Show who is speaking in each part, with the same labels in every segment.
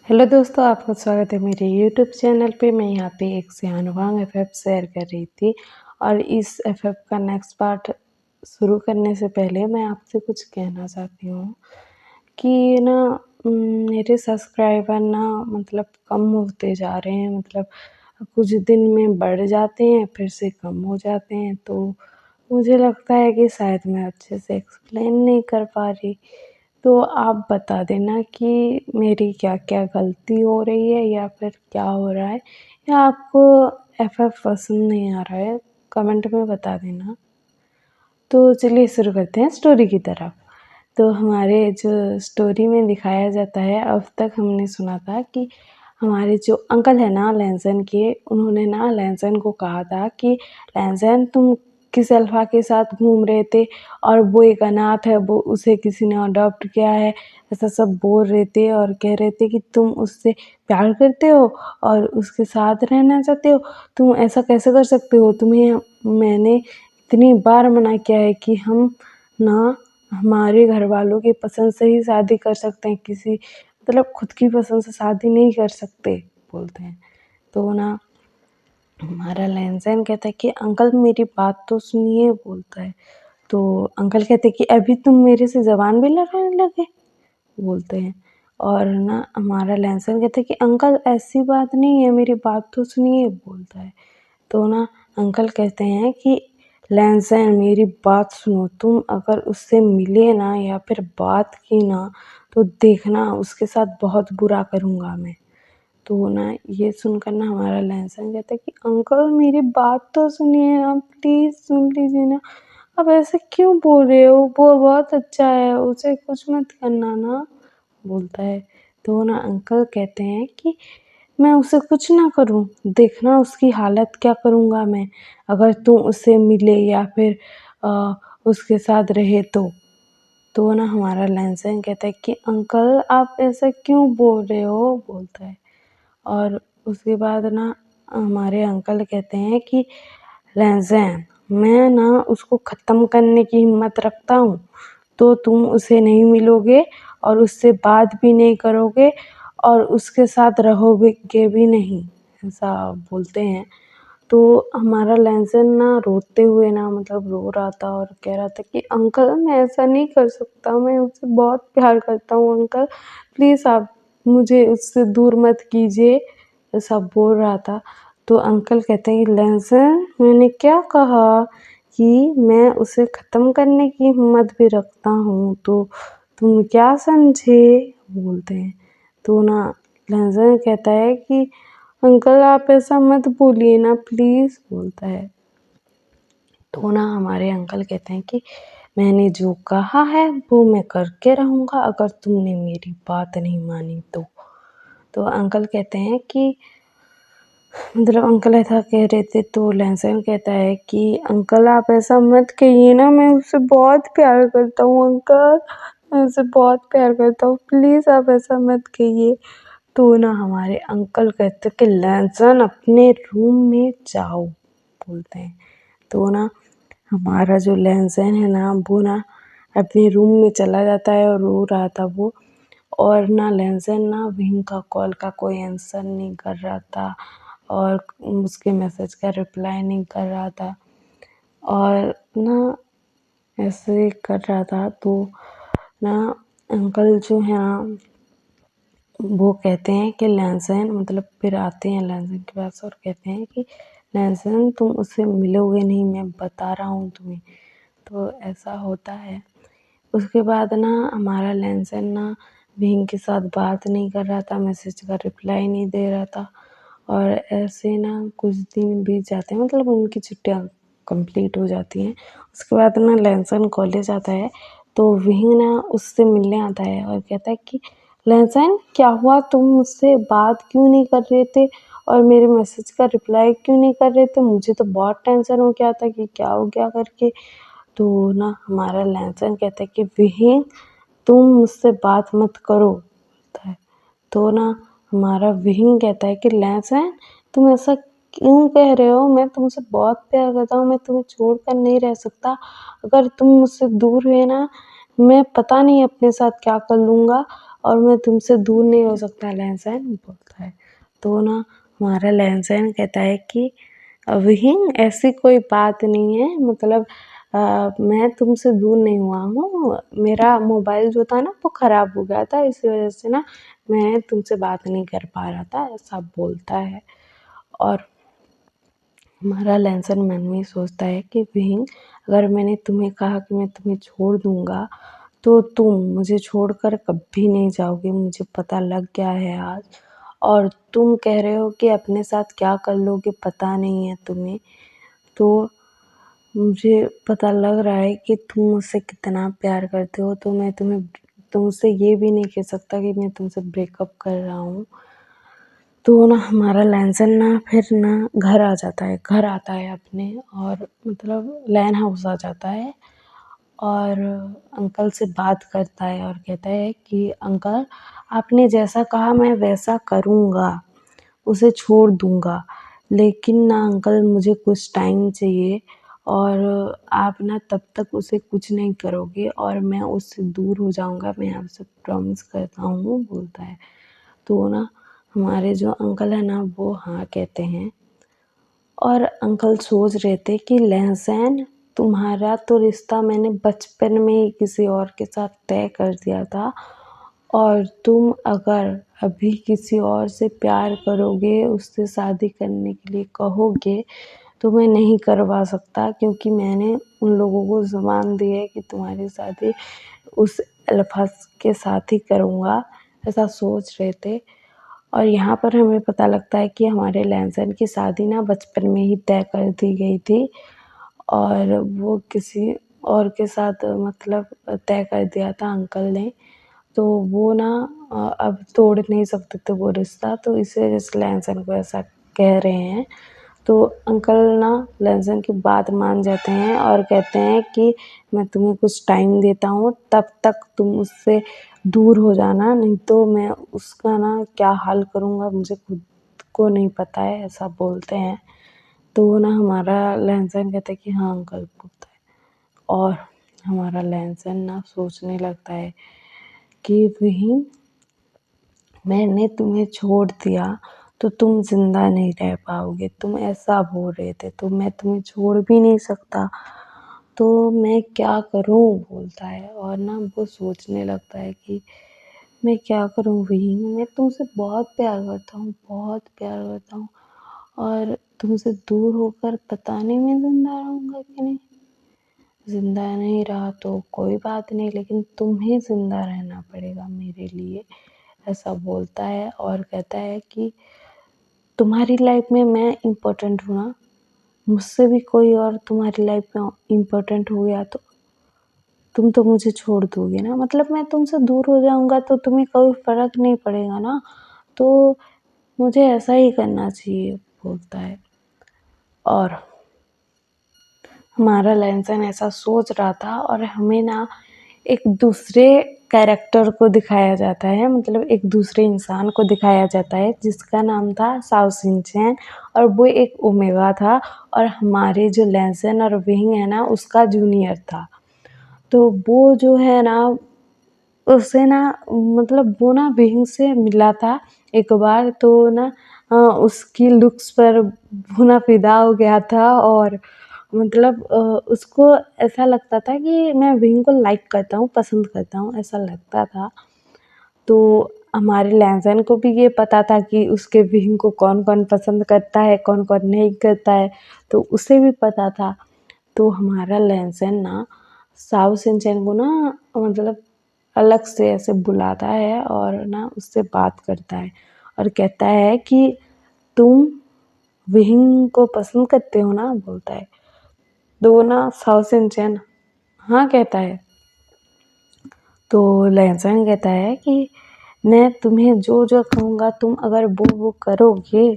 Speaker 1: Hello दोस्तों, आपका स्वागत है मेरे यूट्यूब चैनल पे। मैं यहाँ पे एक सियानुवांग एफएफ शेयर कर रही थी और इस एफएफ का नेक्स्ट पार्ट शुरू करने से पहले मैं आपसे कुछ कहना चाहती हूँ कि ना मेरे सब्सक्राइबर ना मतलब कम होते जा रहे हैं। मतलब कुछ दिन में बढ़ जाते हैं फिर से कम हो जाते हैं, तो मुझे लगता है कि शायद मैं अच्छे से एक्सप्लेन नहीं कर पा रही। तो आप बता देना कि मेरी क्या-क्या गलती हो रही है या फिर क्या हो रहा है, या आपको एफएफ पसंद नहीं आ रहा है, कमेंट में बता देना। तो चलिए शुरू करते हैं स्टोरी की तरफ। तो हमारे जो स्टोरी में दिखाया जाता है, अब तक हमने सुना था कि हमारे जो अंकल है ना लैनज़न के, उन्होंने ना लैनज़न को कहा था कि लैनज़न तुम किस अल्फ़ा के साथ घूम रहे थे और वो एक अनाथ है, वो उसे किसी ने अडॉप्ट किया है, ऐसा सब बोल रहे थे और कह रहे थे कि तुम उससे प्यार करते हो और उसके साथ रहना चाहते हो। तुम ऐसा कैसे कर सकते हो? तुम्हें मैंने इतनी बार मना किया है कि हम ना हमारे घर वालों की पसंद से ही शादी कर सकते हैं, किसी मतलब खुद की पसंद से शादी नहीं कर सकते बोलते हैं। तो ना हमारा लैनज़ैन कहता है कि अंकल मेरी बात तो सुनिए बोलता है। तो अंकल कहते हैं कि अभी तुम मेरे से ज़बान भी लड़ाने लगे बोलते हैं। और ना हमारा लैनज़ैन कहता है कि अंकल ऐसी बात नहीं है, मेरी बात तो सुनिए बोलता है। तो ना अंकल कहते हैं कि लैनज़ैन मेरी बात सुनो, तुम अगर उससे मिले ना या फिर बात की ना तो देखना उसके साथ बहुत बुरा करूँगा मैं। तो ना ये सुनकर ना हमारा लहसन कहता है कि अंकल मेरी बात तो सुनिए ना, प्लीज़ सुन लीजिए ना, आप ऐसे क्यों बोल रहे हो? वो बहुत अच्छा है, उसे कुछ मत करना ना बोलता है। तो ना अंकल कहते हैं कि मैं उसे कुछ ना करूँ, देखना उसकी हालत क्या करूँगा मैं, अगर तुम उससे मिले या फिर उसके साथ रहे तो। तो ना हमारा लहसन कहता है कि अंकल आप ऐसा क्यों बोल रहे हो? बोलता है। और उसके बाद ना हमारे अंकल कहते हैं कि लहज़ैन मैं ना उसको ख़त्म करने की हिम्मत रखता हूँ, तो तुम उसे नहीं मिलोगे और उससे बात भी नहीं करोगे और उसके साथ रहोगे भी नहीं, ऐसा बोलते हैं। तो हमारा लहज़ैन ना रोते हुए ना मतलब रो रहा था और कह रहा था कि अंकल मैं ऐसा नहीं कर सकता, मैं उससे बहुत प्यार करता हूँ अंकल, प्लीज़ आप मुझे उससे दूर मत कीजिए, ऐसा बोल रहा था। तो अंकल कहते हैं कि लहज़ैन मैंने क्या कहा कि मैं उसे ख़त्म करने की हिम्मत भी रखता हूँ, तो तुम क्या समझे? बोलते हैं। तो ना लहज़ैन कहता है कि अंकल आप ऐसा मत बोलिए ना प्लीज़ बोलता है। तो ना हमारे अंकल कहते हैं कि मैंने जो कहा है वो मैं करके रहूँगा अगर तुमने मेरी बात नहीं मानी तो। तो अंकल कहते हैं कि मतलब अंकल ऐसा कह रहे थे तो लहसुन कहता है कि अंकल आप ऐसा मत कहिए ना, मैं उससे बहुत प्यार करता हूँ अंकल, मैं उससे बहुत प्यार करता हूँ, प्लीज़ आप ऐसा मत कहिए। तो ना हमारे अंकल कहते कि लहसुन अपने रूम में जाओ बोलते हैं। तो ना हमारा जो लहसुन है ना वो ना अपने रूम में चला जाता है और रो रहा था वो। और ना लहसुन ना विंग का कॉल का कोई आंसर नहीं कर रहा था और उसके मैसेज का रिप्लाई नहीं कर रहा था और ना ऐसे कर रहा था। तो ना अंकल जो है ना वो कहते हैं कि लहसुन मतलब फिर आते हैं लहसुन के पास और कहते हैं कि लहसुन तुम उससे मिलोगे नहीं, मैं बता रहा हूँ तुम्हें। तो ऐसा होता है। उसके बाद ना हमारा लहसुन ना विंग के साथ बात नहीं कर रहा था, मैसेज का रिप्लाई नहीं दे रहा था और ऐसे ना कुछ दिन बीत जाते हैं, मतलब उनकी छुट्टियाँ कंप्लीट हो जाती हैं। उसके बाद ना लहसुन कॉलेज आता है तो विंग ना उससे मिलने आता है और कहता है कि लहसुन क्या हुआ, तुम मुझसे बात क्यों नहीं कर रहे थे और मेरे मैसेज का रिप्लाई क्यों नहीं कर रहे थे? मुझे तो बहुत टेंशन हो गया था कि क्या हो गया करके। तो ना हमारा लहसुन कहता है कि विहीन तुम मुझसे बात मत करो बोलता है। तो ना हमारा विहीन कहता है कि लहसुन तुम ऐसा क्यों कह रहे हो, मैं तुमसे बहुत प्यार करता हूँ, मैं तुम्हें छोड़कर नहीं रह सकता, अगर तुम मुझसे दूर हुए ना मैं पता नहीं अपने साथ क्या कर लूँगा और मैं तुमसे दूर नहीं हो सकता लैनसैन बोलता है। तो ना हमारा लैनसैन कहता है कि विहिंग ऐसी कोई बात नहीं है, मतलब मैं तुमसे दूर नहीं हुआ हूँ, मेरा मोबाइल जो था ना वो ख़राब हो गया था, इसी वजह से ना मैं तुमसे बात नहीं कर पा रहा था, ऐसा बोलता है। और हमारा लैनसन मन में सोचता है कि विहिंग, अगर मैंने तुम्हें कहा कि मैं तुम्हें छोड़ दूँगा तो तुम मुझे छोड़कर कभी नहीं जाओगे, मुझे पता लग गया है आज। और तुम कह रहे हो कि अपने साथ क्या कर लोगे पता नहीं है तुम्हें, तो मुझे पता लग रहा है कि तुम मुझसे कितना प्यार करते हो, तो मैं तुमसे ये भी नहीं कह सकता कि मैं तुमसे ब्रेकअप कर रहा हूँ। तो ना हमारा लैनसन ना फिर ना घर आ जाता है, घर आता है अपने, और मतलब लैन हाउस आ जाता है और अंकल से बात करता है और कहता है कि अंकल, आपने जैसा कहा मैं वैसा करूँगा, उसे छोड़ दूँगा, लेकिन ना अंकल मुझे कुछ टाइम चाहिए और आप ना तब तक उसे कुछ नहीं करोगे और मैं उससे दूर हो जाऊँगा, मैं आपसे प्रॉमिस करता हूँ बोलता है। तो ना हमारे जो अंकल है ना वो हाँ कहते हैं, और अंकल सोच रहे थे कि लहसैन, तुम्हारा तो रिश्ता मैंने बचपन में ही किसी और के साथ तय कर दिया था, और तुम अगर अभी किसी और से प्यार करोगे, उससे शादी करने के लिए कहोगे, तो मैं नहीं करवा सकता, क्योंकि मैंने उन लोगों को ज़ुबान दी है कि तुम्हारी शादी उस अल्फाज के साथ ही करूँगा, ऐसा सोच रहे थे। और यहाँ पर हमें पता लगता है कि हमारे लैनसन की शादी ना बचपन में ही तय कर दी गई थी और वो किसी और के साथ मतलब तय कर दिया था अंकल ने। तो वो ना अब तोड़ नहीं सकते थे वो रिश्ता, तो इस वजह से लैनसन को ऐसा कह रहे हैं। तो अंकल ना लहसुन की बात मान जाते हैं और कहते हैं कि मैं तुम्हें कुछ टाइम देता हूँ, तब तक तुम उससे दूर हो जाना, नहीं तो मैं उसका ना क्या हाल करूँगा मुझे खुद को नहीं पता है, ऐसा बोलते हैं। तो ना हमारा लहसुन कहता है कि हाँ अंकल बोलता है, और हमारा लहसुन ना सोचने लगता है कि वही मैंने तुम्हें छोड़ दिया तो तुम ज़िंदा नहीं रह पाओगे, तुम ऐसा बोल रहे थे, तो मैं तुम्हें छोड़ भी नहीं सकता, तो मैं क्या करूँ बोलता है। और ना वो सोचने लगता है कि मैं क्या करूँ वही, मैं तुमसे बहुत प्यार करता हूँ, बहुत प्यार करता हूँ, और तुमसे दूर होकर पता नहीं मैं ज़िंदा रहूँगा कि नहीं। ज़िंदा नहीं रहा तो कोई बात नहीं, लेकिन तुम्हें ज़िंदा रहना पड़ेगा मेरे लिए, ऐसा बोलता है। और कहता है कि तुम्हारी लाइफ में मैं इम्पोर्टेंट हूँ ना, मुझसे भी कोई और तुम्हारी लाइफ में इम्पोर्टेंट हो गया तो तुम तो मुझे छोड़ दोगे ना, मतलब मैं तुमसे दूर हो जाऊँगा तो तुम्हें कोई फ़र्क नहीं पड़ेगा ना, तो मुझे ऐसा ही करना चाहिए बोलता है। और हमारा लैनसन ऐसा सोच रहा था, और हमें ना एक दूसरे कैरेक्टर को दिखाया जाता है, मतलब एक दूसरे इंसान को दिखाया जाता है जिसका नाम था साओ शिनचैन, और वो एक ओमेगा था, और हमारे जो लैनसन और विंग है ना उसका जूनियर था। तो वो जो है ना उसे ना मतलब वो ना विंग से मिला था एक बार, तो ना उसकी लुक्स पर वो ना फ़िदा हो गया था, और मतलब उसको ऐसा लगता था कि मैं विंग को लाइक करता हूँ, पसंद करता हूँ, ऐसा लगता था। तो हमारे लैनसन को भी ये पता था कि उसके विंग को कौन-कौन पसंद करता है, कौन-कौन नहीं करता है, तो उसे भी पता था। तो हमारा लैनसन ना साओ शिनचैन को ना मतलब अलग से ऐसे बुलाता है और ना उससे बात करता है और कहता है कि तुम विहिंग को पसंद करते हो ना बोलता है। तो ना साओ शिनचैन हाँ कहता है। तो लहसुन कहता है कि मैं तुम्हें जो कहूँगा तुम अगर वो करोगे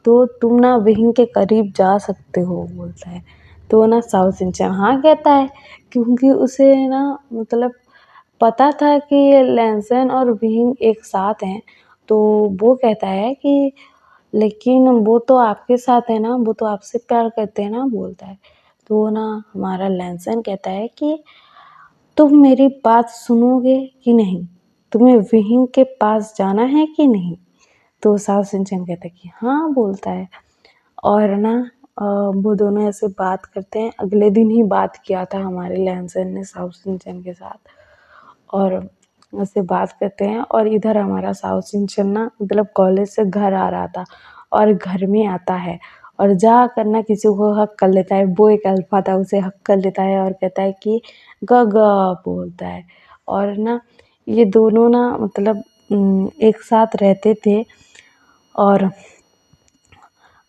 Speaker 1: तो तुम ना विहिंग के करीब जा सकते हो बोलता है। तो ना साओ शिनचैन हाँ कहता है, क्योंकि उसे ना मतलब पता था कि लहसुन और विहिंग एक साथ हैं। तो वो कहता है कि लेकिन वो तो आपके साथ है ना, वो तो आपसे प्यार करते हैं ना बोलता है। तो ना हमारा लहसुन कहता है कि तुम मेरी बात सुनोगे कि नहीं? तुम्हें विहिंग के पास जाना है कि नहीं? तो साओ शिनचैन कहता है कि हाँ, बोलता है। और ना वो दोनों ऐसे बात करते हैं। अगले दिन ही बात किया था हमारे लैनसन ने साओ शिनचैन के साथ, और ऐसे बात करते हैं। और इधर हमारा साओ शिनचैन ना मतलब कॉलेज से घर आ रहा था, और घर में आता है और जाकर ना किसी को हक कर लेता है। वो एक अल्फा था, उसे हक कर लेता है और कहता है कि ग बोलता है। और ना ये दोनों ना मतलब एक साथ रहते थे।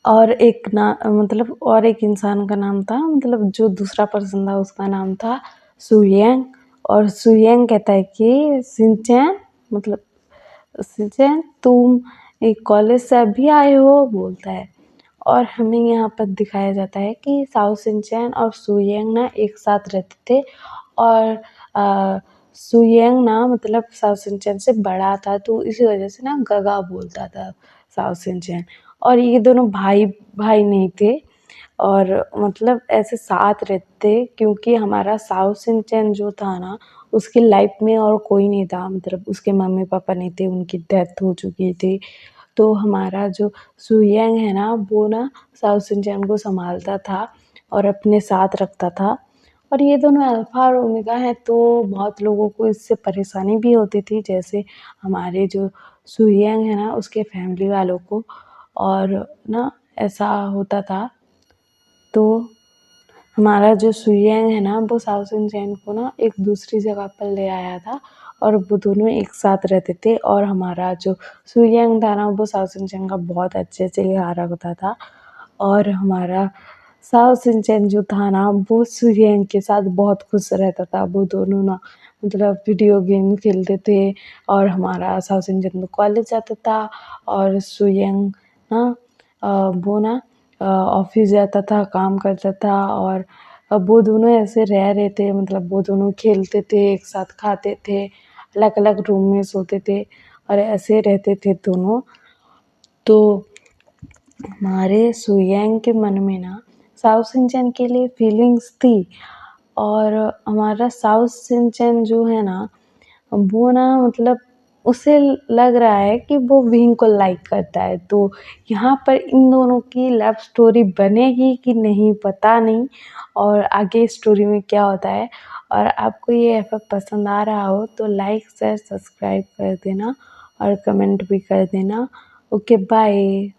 Speaker 1: और एक ना मतलब और एक इंसान का नाम था, मतलब जो दूसरा पर्सन था उसका नाम था सुयेंग। और सुयेंग कहता है कि शिनचैन मतलब शिनचैन तुम एक कॉलेज से अभी आए हो, बोलता है। और हमें यहाँ पर दिखाया जाता है कि साओ शिनचैन और सुयेंग ना एक साथ रहते थे। और सुयेंग ना मतलब साओ शिनचैन से बड़ा था, तो इसी वजह से ना गगा बोलता था साओ शिनचैन। और ये दोनों भाई भाई नहीं थे, और मतलब ऐसे साथ रहते क्योंकि हमारा साओ शिनचैन जो था ना उसकी लाइफ में और कोई नहीं था। मतलब उसके मम्मी पापा नहीं थे, उनकी डेथ हो चुकी थी। तो हमारा जो सुयंग है ना वो ना साओ शिनचैन को संभालता था और अपने साथ रखता था। और ये दोनों अल्फा और ओमेगा हैं, तो बहुत लोगों को इससे परेशानी भी होती थी, जैसे हमारे जो सुयंग है ना उसके फैमिली वालों को। और ना ऐसा होता था। तो हमारा जो सुयंग है ना वो साओ शिनचैन को ना एक दूसरी जगह पर ले आया था, और वो दोनों एक साथ रहते थे। और हमारा जो सुयंग था ना वो साओ शिनचैन का बहुत अच्छे से ख्याल रखता था। और हमारा साओ शिनचैन जो था ना वो सुयंग के साथ बहुत खुश रहता था। वो दोनों ना मतलब वीडियो गेम खेलते थे, और हमारा साओ शिनचैन तो कॉलेज जाता था, और सुयंग ना वो ना ऑफिस जाता था, काम करता था। और अब वो दोनों ऐसे रह रहे थे, मतलब वो दोनों खेलते थे, एक साथ खाते थे, अलग अलग रूम में सोते थे, और ऐसे रहते थे दोनों। तो हमारे सुयंग के मन में ना साओ शिनचैन के लिए फीलिंग्स थी। और हमारा साओ शिनचैन जो है ना वो ना मतलब उसे लग रहा है कि वो विंग को लाइक करता है। तो यहाँ पर इन दोनों की लव स्टोरी बनेगी कि नहीं पता नहीं, और आगे स्टोरी में क्या होता है। और आपको ये एफएफ पसंद आ रहा हो तो लाइक शेयर सब्सक्राइब कर देना, और कमेंट भी कर देना। Okay bye.